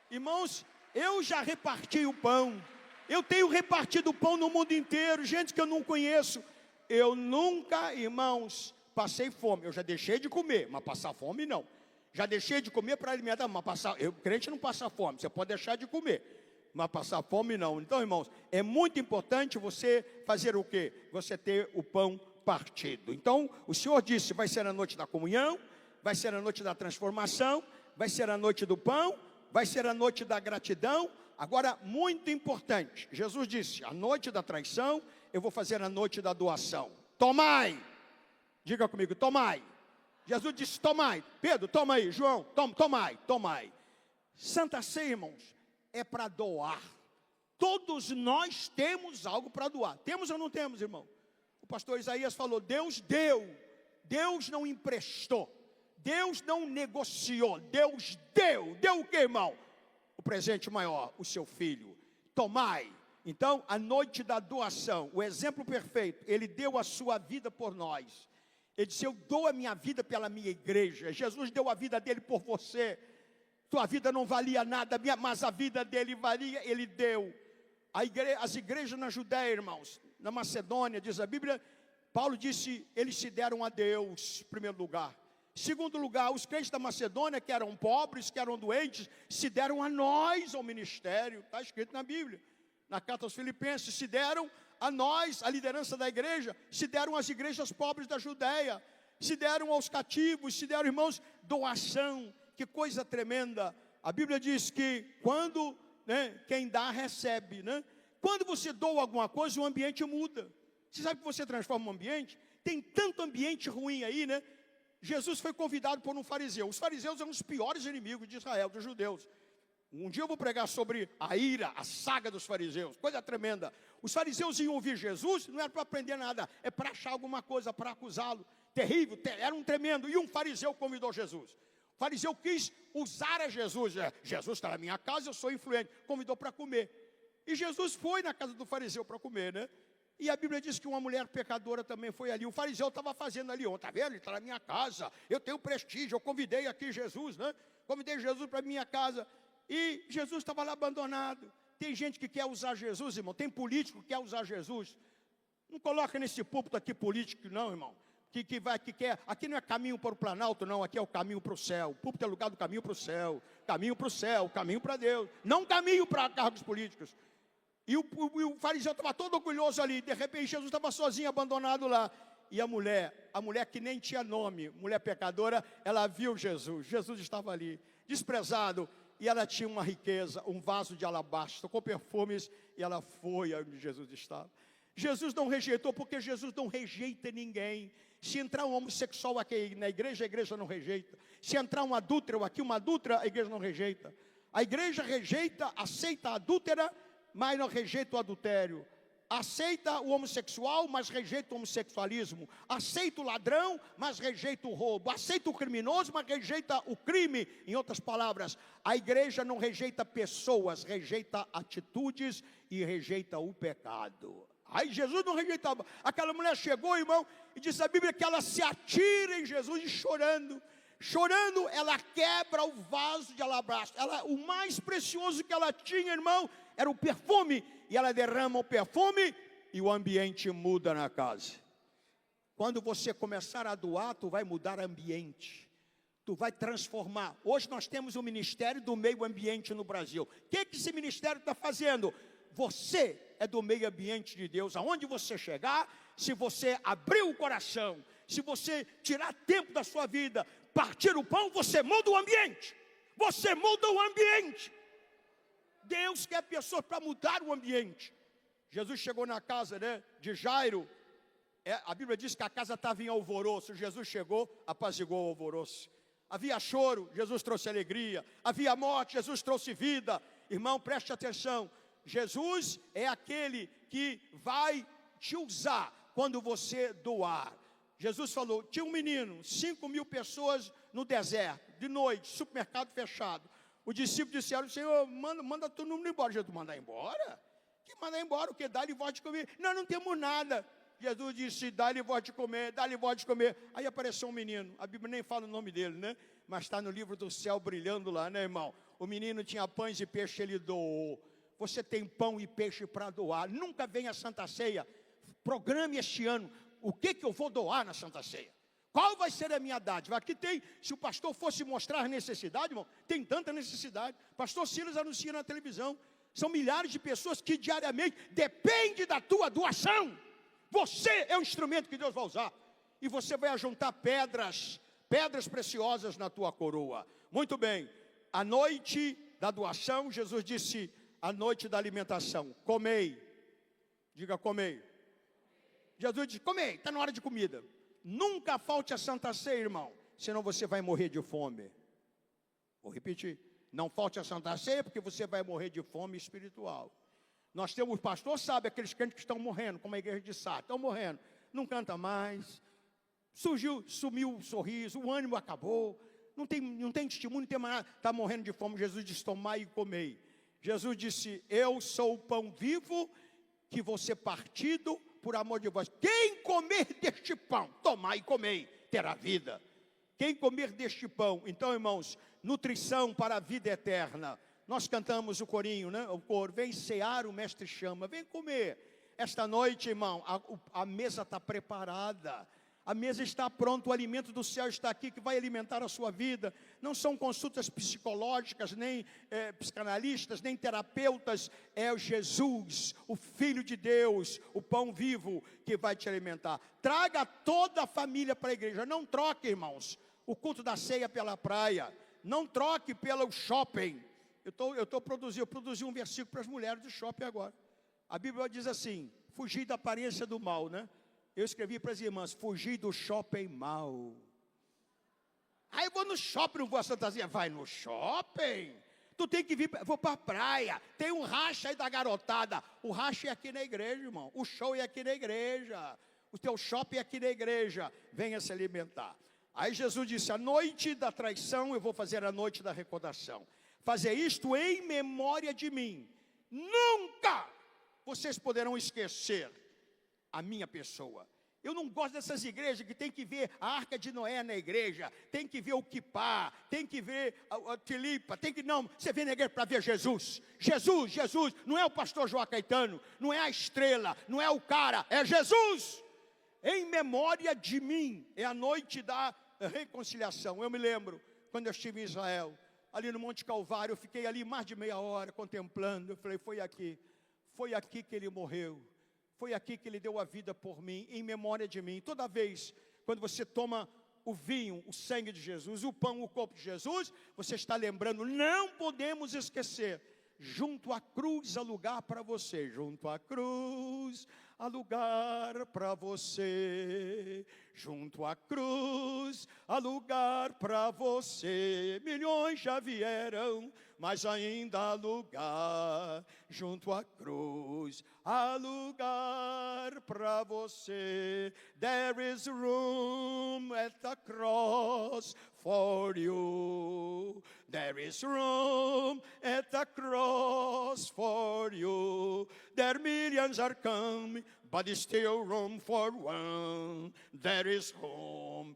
S1: Irmãos, eu já reparti o pão. Eu tenho repartido o pão no mundo inteiro. Gente que eu não conheço. Eu nunca, irmãos, passei fome. Eu já deixei de comer, mas passar fome não. Já deixei de comer para alimentar, mas o crente não passa fome. Você pode deixar de comer, mas passar fome não. Então, irmãos, é muito importante você fazer o quê? Você ter o pão partido. Então, o Senhor disse: vai ser a noite da comunhão, vai ser a noite da transformação, vai ser a noite do pão, vai ser a noite da gratidão. Agora, muito importante, Jesus disse: a noite da traição, eu vou fazer a noite da doação. Tomai, diga comigo, tomai. Jesus disse: tomai. Pedro, toma aí. João, tomai. Santa Ceia, irmãos, é para doar. Todos nós temos algo para doar. Temos ou não temos, irmão? O pastor Isaías falou: Deus deu. Deus não emprestou. Deus não negociou. Deus deu. Deu o que, irmão? O presente maior, o seu filho. Tomai. Então, a noite da doação, o exemplo perfeito, ele deu a sua vida por nós. Ele disse, eu dou a minha vida pela minha igreja. Jesus deu a vida dele por você. Tua vida não valia nada, mas a vida dele valia, ele deu. As igrejas na Judéia, irmãos, na Macedônia, diz a Bíblia, Paulo disse, eles se deram a Deus, em primeiro lugar. Em segundo lugar, os crentes da Macedônia, que eram pobres, que eram doentes, se deram a nós, ao ministério. Está escrito na Bíblia. Na carta aos Filipenses, se deram a nós, a liderança da igreja, se deram às igrejas pobres da Judéia, se deram aos cativos, se deram, irmãos, doação. Que coisa tremenda. A Bíblia diz que quando, quem dá, recebe, Quando você doa alguma coisa, o ambiente muda. Você sabe que você transforma um ambiente? Tem tanto ambiente ruim aí, Jesus foi convidado por um fariseu. Os fariseus eram os piores inimigos de Israel, dos judeus. Um dia eu vou pregar sobre a ira, a saga dos fariseus, coisa tremenda. Os fariseus iam ouvir Jesus, não era para aprender nada, é para achar alguma coisa, para acusá-lo. Terrível, era um tremendo. E um fariseu convidou Jesus. O fariseu quis usar a Jesus. Jesus está na minha casa, eu sou influente. Convidou para comer. E Jesus foi na casa do fariseu para comer, E a Bíblia diz que uma mulher pecadora também foi ali. O fariseu estava fazendo ali, está vendo? Ele está na minha casa, eu tenho prestígio, eu convidei aqui Jesus, Convidei Jesus para minha casa. E Jesus estava lá abandonado. Tem gente que quer usar Jesus, irmão. Tem político que quer usar Jesus. Não coloca nesse púlpito aqui político, não, irmão. Que quer. Aqui não é caminho para o Planalto, não. Aqui é o caminho para o céu. O púlpito é lugar do caminho para o céu. Caminho para o céu, caminho para Deus. Não caminho para cargos políticos. E o fariseu estava todo orgulhoso ali. De repente Jesus estava sozinho, abandonado lá. E a mulher que nem tinha nome, mulher pecadora, ela viu Jesus. Jesus estava ali, desprezado. E ela tinha uma riqueza, um vaso de alabastro com perfumes, e ela foi onde Jesus estava. Jesus não rejeitou, porque Jesus não rejeita ninguém. Se entrar um homossexual aqui na igreja, a igreja não rejeita. Se entrar um adúltero aqui, uma adúltera, a igreja não rejeita. A igreja rejeita, aceita a adúltera, mas não rejeita o adultério. Aceita o homossexual, mas rejeita o homossexualismo. Aceita o ladrão, mas rejeita o roubo. Aceita o criminoso, mas rejeita o crime. Em outras palavras, a igreja não rejeita pessoas, rejeita atitudes e rejeita o pecado. Aí Jesus não rejeitava. Aquela mulher chegou, irmão, e disse a Bíblia que ela se atira em Jesus e chorando. Chorando, ela quebra o vaso de alabastro. O mais precioso que ela tinha, irmão, era o perfume. E ela derrama o perfume e o ambiente muda na casa. Quando você começar a doar, tu vai mudar o ambiente. Tu vai transformar. Hoje nós temos o Ministério do Meio Ambiente no Brasil. O que esse ministério está fazendo? Você é do meio ambiente de Deus. Aonde você chegar, se você abrir o coração, se você tirar tempo da sua vida, partir o pão, você muda o ambiente. Você muda o ambiente. Deus quer pessoas para mudar o ambiente. Jesus chegou na casa de Jairo. A Bíblia diz que a casa estava em alvoroço. Jesus chegou, apaziguou o alvoroço. Havia choro, Jesus trouxe alegria. Havia morte, Jesus trouxe vida. Irmão, preste atenção. Jesus é aquele que vai te usar quando você doar. Jesus falou, tinha um menino, 5.000 pessoas no deserto, de noite, supermercado fechado. Os discípulos disseram, Senhor, manda todo mundo embora. Jesus, mandar embora? Que mandar embora? O que? Dá-lhe voz de comer. Nós não temos nada. Jesus disse, dá-lhe voz de comer, dá-lhe voz de comer. Aí apareceu um menino, a Bíblia nem fala o nome dele, Mas está no livro do céu brilhando lá, irmão? O menino tinha pães e peixe, ele doou. Você tem pão e peixe para doar. Nunca vem a Santa Ceia. Programe este ano, o que eu vou doar na Santa Ceia? Qual vai ser a minha dádiva? Aqui tem, se o pastor fosse mostrar necessidade, irmão, tem tanta necessidade. Pastor Silas anuncia na televisão. São milhares de pessoas que diariamente depende da tua doação. Você é o instrumento que Deus vai usar. E você vai ajuntar pedras preciosas na tua coroa. Muito bem, a noite da doação, Jesus disse, a noite da alimentação, comei. Diga, comei. Jesus disse, comei, está na hora de comida. Nunca falte a Santa Ceia, irmão, senão você vai morrer de fome. Vou repetir, não falte a Santa Ceia, porque você vai morrer de fome espiritual. Nós temos, o pastor sabe, aqueles crentes que estão morrendo, como a igreja de Sá, estão morrendo, não canta mais, sumiu o sorriso, o ânimo acabou, não tem testemunho, não tem mais nada, está morrendo de fome. Jesus disse, tomai e comei. Jesus disse, eu sou o pão vivo, que vou ser partido por amor de vós. Quem comer deste pão, tomai e comei, terá vida. Quem comer deste pão, então, irmãos, nutrição para a vida eterna. Nós cantamos o corinho, né? O coro, vem cear, o mestre chama, vem comer. Esta noite, irmão, a mesa está preparada. A mesa está pronta, o alimento do céu está aqui, que vai alimentar a sua vida. Não são consultas psicológicas, nem psicanalistas, nem terapeutas. É o Jesus, o Filho de Deus, o pão vivo, que vai te alimentar. Traga toda a família para a igreja. Não troque, irmãos, o culto da ceia pela praia. Não troque pelo shopping. Eu produzi um versículo para as mulheres do shopping agora. A Bíblia diz assim, fugir da aparência do mal, né? Eu escrevi para as irmãs, fugir do shopping mal. Aí eu vou no shopping, não vou a Santazinha. Vai no shopping? Tu tem que vir, vou para a praia. Tem um racha aí da garotada. O racha é aqui na igreja, irmão. O show é aqui na igreja. O teu shopping é aqui na igreja. Venha se alimentar. Aí Jesus disse, a noite da traição, eu vou fazer a noite da recordação. Fazer isto em memória de mim. Nunca vocês poderão esquecer a minha pessoa. Eu não gosto dessas igrejas que tem que ver a Arca de Noé na igreja, tem que ver o Quipá, tem que ver a Tilipa, não, você vem na igreja para ver Jesus. Jesus, Jesus, não é o pastor João Caetano, não é a estrela, não é o cara, é Jesus. Em memória de mim, é a noite da reconciliação. Eu me lembro, quando eu estive em Israel, ali no Monte Calvário, eu fiquei ali mais de meia hora contemplando, eu falei, foi aqui que ele morreu. Foi aqui que ele deu a vida por mim, em memória de mim. Toda vez, quando você toma o vinho, o sangue de Jesus, o pão, o corpo de Jesus, você está lembrando, não podemos esquecer, junto à cruz há lugar para você, junto à cruz há lugar para você, junto à cruz há lugar para você, milhões já vieram, mas ainda há lugar, junto à cruz há lugar para você, there is room at the cross for you, there is room at the cross for you, there millions are coming, but there's still room for one, there is home,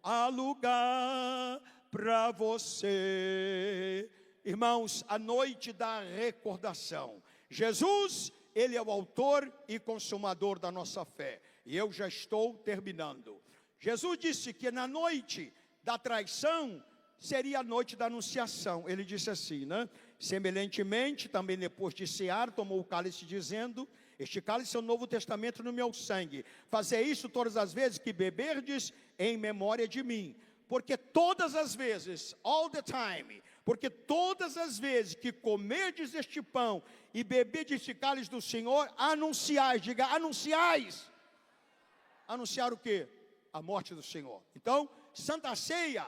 S1: há lugar para você. Irmãos, a noite da recordação. Jesus, ele é o autor e consumador da nossa fé. E eu já estou terminando. Jesus disse que na noite da traição seria a noite da anunciação. Ele disse assim, né? Semelhantemente, também depois de cear, tomou o cálice dizendo, este cálice é o Novo Testamento no meu sangue. Fazei isso todas as vezes que beberdes em memória de mim. Porque todas as vezes, all the time, porque todas as vezes que comerdes este pão e beberdes este cálice do Senhor, anunciais, diga anunciais. Anunciar o quê? A morte do Senhor. Então, Santa Ceia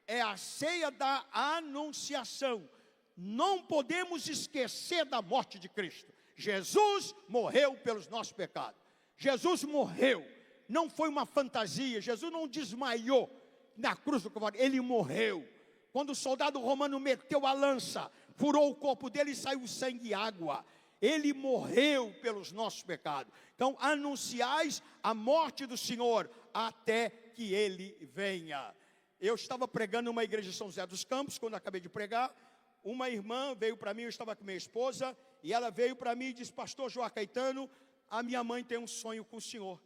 S1: é a ceia da anunciação. Não podemos esquecer da morte de Cristo. Jesus morreu pelos nossos pecados. Jesus morreu. Não foi uma fantasia. Jesus não desmaiou na cruz do Calvário. Ele morreu. Quando o soldado romano meteu a lança, furou o corpo dele e saiu sangue e água. Ele morreu pelos nossos pecados. Então, anunciais a morte do Senhor até que Ele venha. Eu estava pregando numa igreja de São José dos Campos, quando acabei de pregar. Uma irmã veio para mim, eu estava com minha esposa, e ela veio para mim e disse, pastor João Caetano, a minha mãe tem um sonho com o senhor.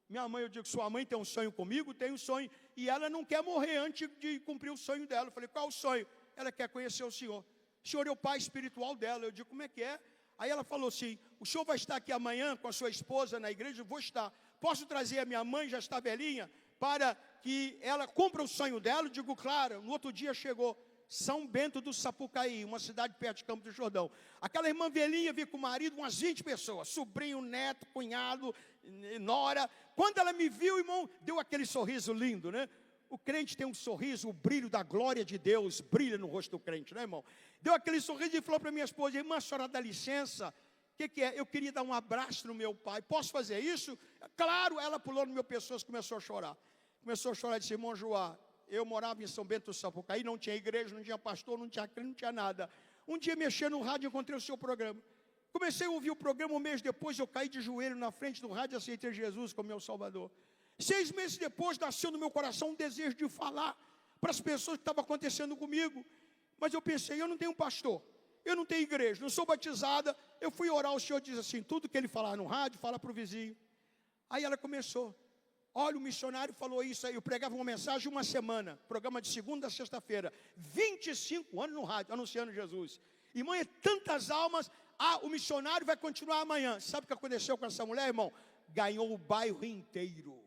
S1: Minha mãe, eu digo, sua mãe tem um sonho comigo? Tem um sonho. E ela não quer morrer antes de cumprir o sonho dela. Eu falei, qual o sonho? Ela quer conhecer o senhor. O senhor é o pai espiritual dela. Eu digo, como é que é? Aí ela falou assim, o senhor vai estar aqui amanhã com a sua esposa na igreja? Eu vou estar. Posso trazer a minha mãe, já está velhinha, para que ela cumpra o sonho dela? Eu digo, claro. No outro dia chegou São Bento do Sapucaí, uma cidade perto de Campos do Jordão. Aquela irmã velhinha veio com o marido, umas 20 pessoas, sobrinho, neto, cunhado, nora. Quando ela me viu, irmão, deu aquele sorriso lindo, né? O crente tem um sorriso, o brilho da glória de Deus brilha no rosto do crente, né, irmão? Deu aquele sorriso e falou para minha esposa, irmã, a senhora dá licença? O que é? Eu queria dar um abraço no meu pai, posso fazer isso? Claro, ela pulou no meu pescoço e começou a chorar. Começou a chorar e disse, irmão Joá, eu morava em São Bento do Sapucaí, não tinha igreja, não tinha pastor, não tinha crente, não tinha nada. Um dia mexendo no rádio, encontrei o seu programa. Comecei a ouvir o programa, um mês depois eu caí de joelho na frente do rádio e aceitei Jesus como meu Salvador. 6 meses depois nasceu no meu coração um desejo de falar para as pessoas o que estava acontecendo comigo. Mas eu pensei, eu não tenho pastor, eu não tenho igreja, não sou batizada. Eu fui orar, o Senhor diz assim, tudo que ele falar no rádio, fala para o vizinho. Aí ela começou, olha, o missionário falou isso aí, eu pregava uma mensagem uma semana, programa de segunda a sexta-feira, 25 anos no rádio, anunciando Jesus. Irmão, é tantas almas, o missionário vai continuar amanhã. Sabe o que aconteceu com essa mulher, irmão? Ganhou o bairro inteiro.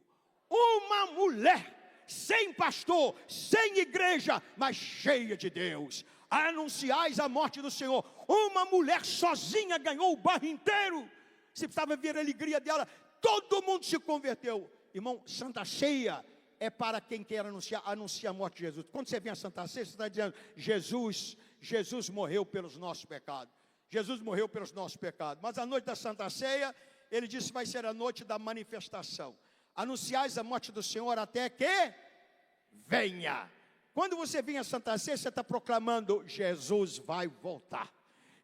S1: Uma mulher, sem pastor, sem igreja, mas cheia de Deus. Anunciais a morte do Senhor. Uma mulher sozinha ganhou o bairro inteiro. Você precisava ver a alegria dela. Todo mundo se converteu. Irmão, Santa Ceia é para quem quer anunciar a morte de Jesus. Quando você vem a Santa Ceia, você está dizendo, Jesus morreu pelos nossos pecados. Jesus morreu pelos nossos pecados. Mas a noite da Santa Ceia, ele disse que vai ser a noite da manifestação. Anunciais a morte do Senhor até que venha. Quando você vem a Santa Ceia, você está proclamando, Jesus vai voltar.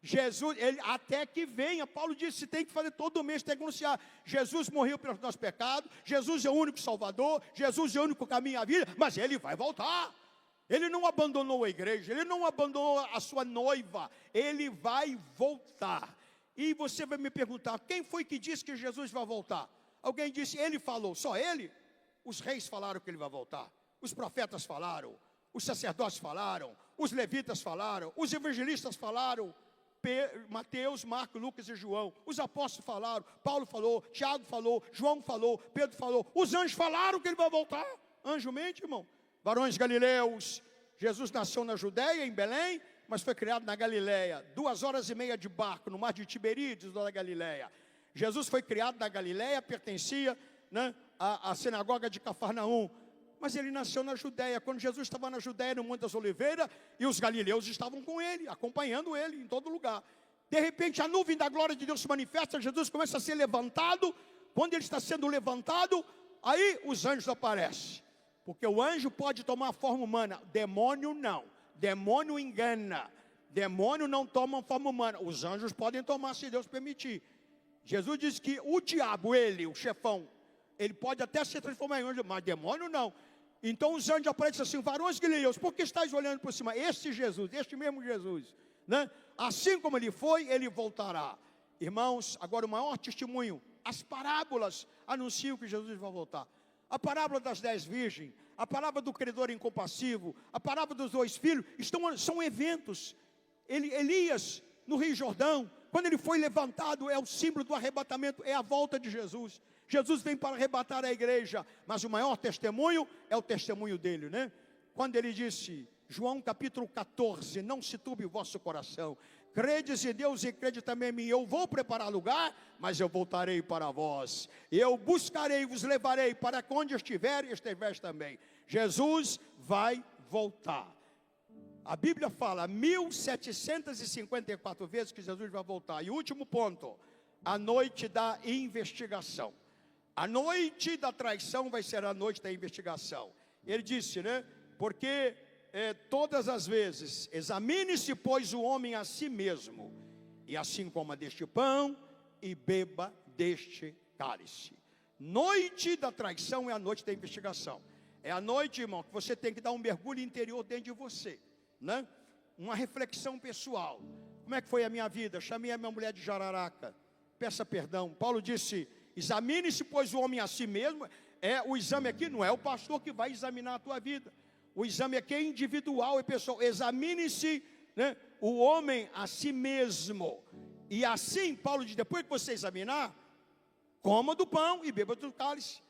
S1: Jesus, até que venha. Paulo disse, tem que fazer todo mês, tem que anunciar. Jesus morreu pelos nossos pecados, Jesus é o único Salvador, Jesus é o único caminho à vida, mas Ele vai voltar. Ele não abandonou a igreja, Ele não abandonou a sua noiva, Ele vai voltar. E você vai me perguntar, quem foi que disse que Jesus vai voltar? Alguém disse, Ele falou, só Ele? Os reis falaram que Ele vai voltar, os profetas falaram, os sacerdotes falaram, os levitas falaram, os evangelistas falaram, Mateus, Marcos, Lucas e João, os apóstolos falaram, Paulo falou, Tiago falou, João falou, Pedro falou, os anjos falaram que Ele vai voltar. Anjo mente, irmão. Varões galileus, Jesus nasceu na Judéia, em Belém, mas foi criado na Galileia, 2 horas e meia de barco, no mar de Tiberíades, da Galileia. Jesus foi criado na Galileia, pertencia, né, à sinagoga de Cafarnaum, mas ele nasceu na Judéia. Quando Jesus estava na Judéia, no Monte das Oliveiras, e os galileus estavam com ele, acompanhando ele em todo lugar. De repente a nuvem da glória de Deus se manifesta, Jesus começa a ser levantado. Quando ele está sendo levantado, aí os anjos aparecem, porque o anjo pode tomar forma humana, demônio não, demônio engana, demônio não toma forma humana, os anjos podem tomar se Deus permitir. Jesus disse que o diabo, ele, o chefão, ele pode até se transformar em anjo, mas demônio não. Então os anjos aparecem assim, varões galileus, por que estáis olhando por cima? Este Jesus, este mesmo Jesus, né? Assim como ele foi, ele voltará. Irmãos, agora o maior testemunho, as parábolas anunciam que Jesus vai voltar. A parábola das 10 virgens, a parábola do credor incompassivo, a parábola dos 2 filhos, são eventos. Elias, no Rio Jordão, quando ele foi levantado, é o símbolo do arrebatamento, é a volta de Jesus. Jesus vem para arrebatar a igreja, mas o maior testemunho é o testemunho dele, né? Quando ele disse, João capítulo 14, não se turbe o vosso coração, credes em Deus e crede também em mim, eu vou preparar lugar, mas eu voltarei para vós, eu buscarei, vos levarei, para que onde estiver, estiveres também. Jesus vai voltar. A Bíblia fala 1754 vezes que Jesus vai voltar. E o último ponto, a noite da investigação. A noite da traição vai ser a noite da investigação. Ele disse, né? Porque todas as vezes, examine-se, pois, o homem a si mesmo, e assim coma deste pão e beba deste cálice. Noite da traição é a noite da investigação. É a noite, irmão, que você tem que dar um mergulho interior dentro de você, né? Uma reflexão pessoal. Como é que foi a minha vida? Chamei a minha mulher de jararaca, peça perdão. Paulo disse, examine-se, pois, o homem a si mesmo. O exame aqui não é o pastor que vai examinar a tua vida. O exame aqui é individual e pessoal. Examine-se, né, o homem a si mesmo. E assim, Paulo diz, depois que você examinar, coma do pão e beba do cálice.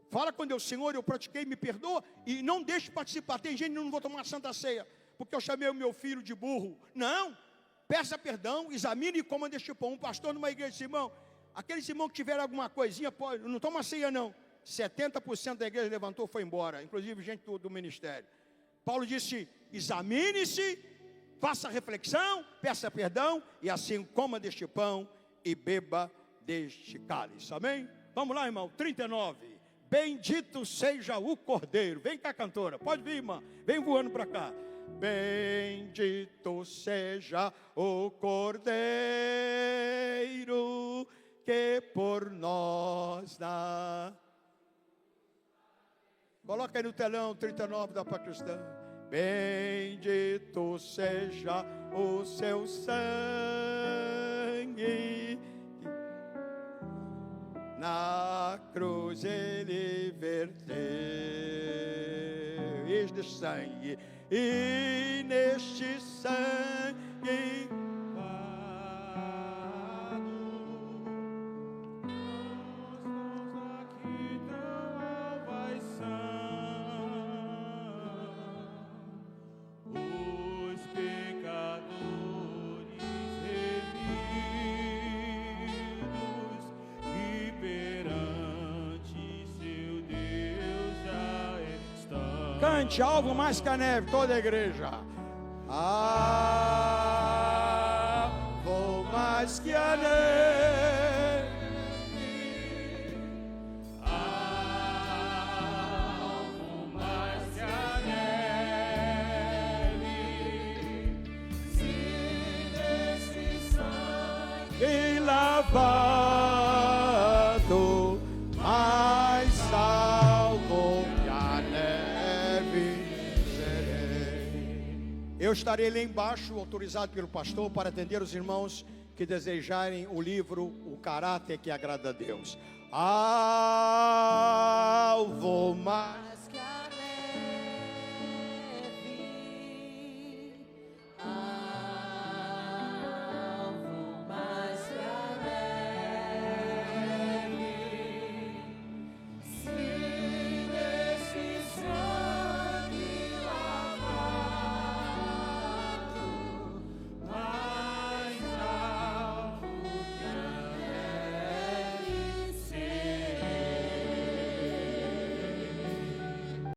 S1: Fala com Deus, Senhor, eu pratiquei, me perdoa, e não deixe participar. Tem gente que não vou tomar Santa Ceia, porque eu chamei o meu filho de burro. Não, peça perdão, examine e coma deste pão. Um pastor numa igreja disse, irmão, aqueles irmãos que tiveram alguma coisinha, pode, não toma ceia não. 70% da igreja levantou e foi embora, inclusive gente do ministério. Paulo disse, examine-se, faça reflexão, peça perdão, e assim coma deste pão e beba deste cálice. Amém? Vamos lá, irmão, 39. Bendito seja o Cordeiro. Vem cá, cantora, pode vir, irmã, vem voando para cá. Bendito seja o Cordeiro que por nós dá. Coloca aí no telão 39 da Paquistão. Bendito seja o seu sangue, na cruz ele verteu este sangue, e neste sangue cante, alvo mais que a neve, toda a igreja. Alvo mais que a neve, alvo mais que a neve, se nesse sangue lavado, mais alvo que a neve. Eu estarei lá embaixo, autorizado pelo pastor, para atender os irmãos que desejarem o livro O Caráter que Agrada a Deus. Alvo mais